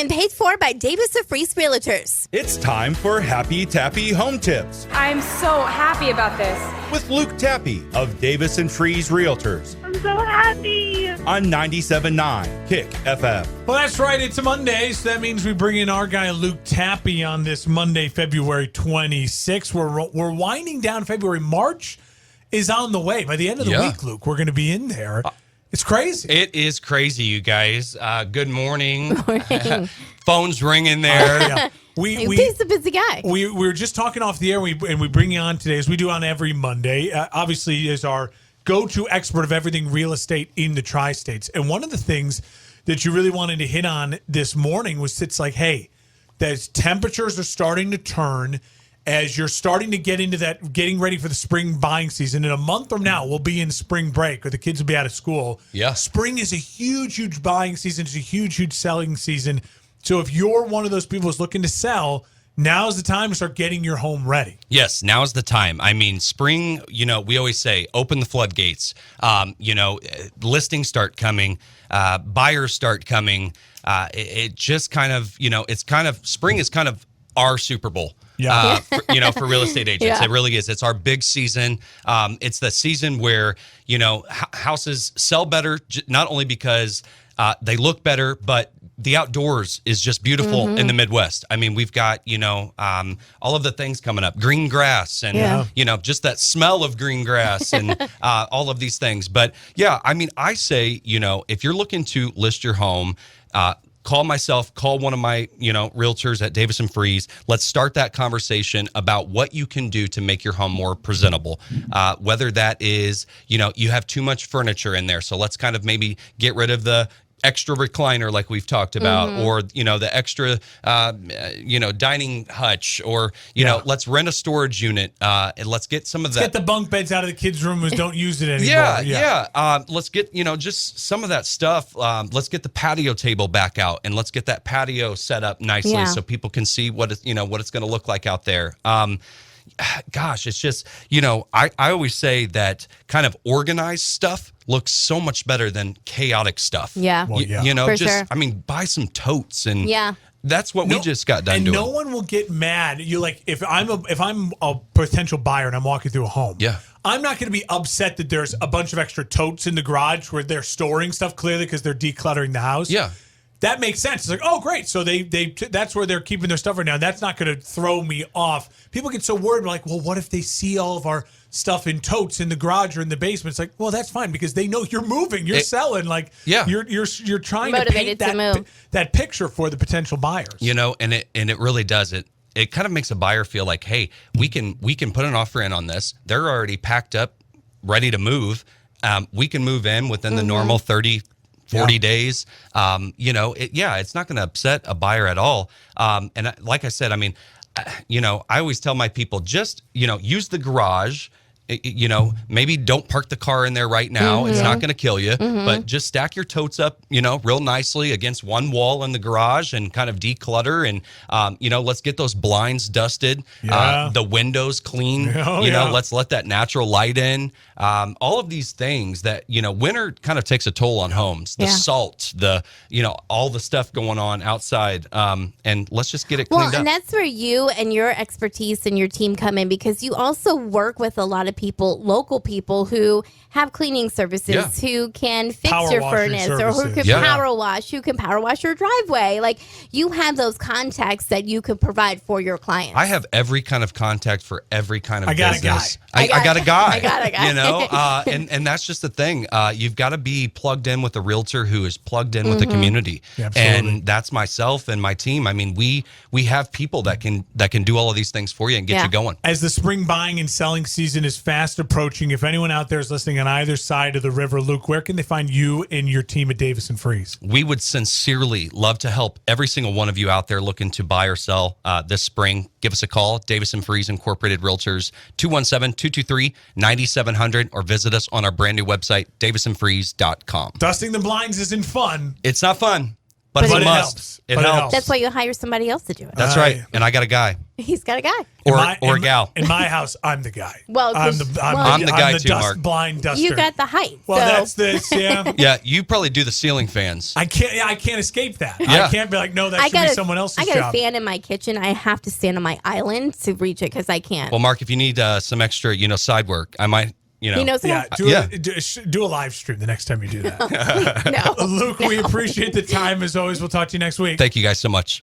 and paid for by Davis & Freese Realtors. It's time for Happy Tappe Home Tips I'm so happy about this. with Luke Tappe of Davis & Freese Realtors I'm so happy. on 97.9 Kick FM. Well, that's right. It's a Monday, so that means we bring in our guy Luke Tappe on this Monday, February 26th. We're winding down February. March is on the way. By the end of the week, Luke, we're going to be in there. It's crazy. It is crazy, you guys. Good morning. Morning. Phone's ringing there. Yeah. He's a busy guy. We were just talking off the air, and we bring you on today, as we do on every Monday. Obviously, is our go-to expert of everything real estate in the tri-states. And one of the things that you really wanted to hit on this morning was it's like, hey, as temperatures are starting to turn, as you're starting to get into that, getting ready for the spring buying season. In a month from now, we'll be in spring break, or the kids will be out of school. Yeah. Spring is a huge, huge buying season. It's a huge, huge selling season. So if you're one of those people who's looking to sell, now's the time to start getting your home ready. Yes, now's the time. I mean, spring, we always say, open the floodgates. Listings start coming, buyers start coming. It just kind of, spring is kind of our Super Bowl. Yeah. For real estate agents. Yeah. It really is. It's our big season. It's the season where, houses sell better, not only because they look better, but the outdoors is just beautiful in the Midwest. I mean, we've got, all of the things coming up, green grass and, just that smell of green grass and all of these things. But yeah, I mean, I say, if you're looking to list your home, call myself, call one of my, realtors at Davis & Freese. Let's start that conversation about what you can do to make your home more presentable. Whether that is, you have too much furniture in there. So let's kind of maybe get rid of the extra recliner like we've talked about, or, the extra, dining hutch, or, let's rent a storage unit and let's get some of that. Get the bunk beds out of the kids' room who don't use it anymore. Let's get, just some of that stuff. Let's get the patio table back out, and let's get that patio set up nicely so people can see what it's going to look like out there. Gosh, it's just, I always say that kind of organized stuff looks so much better than chaotic stuff. Yeah. Well, yeah. For sure. I mean, buy some totes, and Yeah. that's what we just got done and doing. no one will get mad. You like if I'm a potential buyer and I'm walking through a home. Yeah. I'm not going to be upset that there's a bunch of extra totes in the garage where they're storing stuff clearly because they're decluttering the house. Yeah. That makes sense. It's like, oh, great. So they that's where they're keeping their stuff right now. That's not going to throw me off. People get so worried, like, well, what if they see all of our stuff in totes in the garage or in the basement? It's like, well, that's fine because they know you're moving, you're selling. Like, you're trying Motivated to paint that picture for the potential buyers. And it really does it. It kind of makes a buyer feel like, hey, we can put an offer in on this. They're already packed up, ready to move. We can move in within the normal 30, 40 days. It's not going to upset a buyer at all. Like I said, I mean, I always tell my people, just, use the garage. Maybe don't park the car in there right now. It's not going to kill you, but just stack your totes up, real nicely against one wall in the garage and kind of declutter. And, let's get those blinds dusted, the windows clean, let's let that natural light in. All of these things that, winter kind of takes a toll on homes, the salt, all the stuff going on outside. And let's just get it cleaned up. Well, and that's where you and your expertise and your team come in, because you also work with a lot of people, local people who have cleaning services, who can fix Power your washing furnace, or who can power wash, who can power wash your driveway. Like, you have those contacts that you can provide for your clients. I have every kind of contact for every kind of business. I got a guy. And that's just the thing. You've got to be plugged in with a realtor who is plugged in with the community. And that's myself and my team. I mean, we have people that can do all of these things for you and get you going. As the spring buying and selling season is fast approaching, if anyone out there is listening on either side of the river, Luke, where can they find you and your team at Davis & Freese? We would sincerely love to help every single one of you out there looking to buy or sell this spring. Give us a call, Davis & Freese Incorporated Realtors, 217-223-9700, or visit us on our brand new website, davisandfreeze.com. Dusting the blinds isn't fun. It's not fun. but it's But a it must. helps. It But it helps. helps. That's why you hire somebody else to do it. That's right. And I got a guy He's got a guy. or In a gal. In my house, I'm the guy. Well, I'm 'cause- I'm the guy too, dust Mark. blind duster. You got the height. well, so. that's this. Yeah. Yeah, you probably do the ceiling fans. I can't escape that. Yeah. I can't be like, no, that I should got be a, someone else's I got job. a fan in my kitchen. I have to stand on my island to reach it because I can't. Well, Mark, if you need some extra, side work, I might, He knows Yeah, how. do a live stream the next time you do that. No. Luke, we appreciate the time as always. We'll talk to you next week. Thank you guys so much.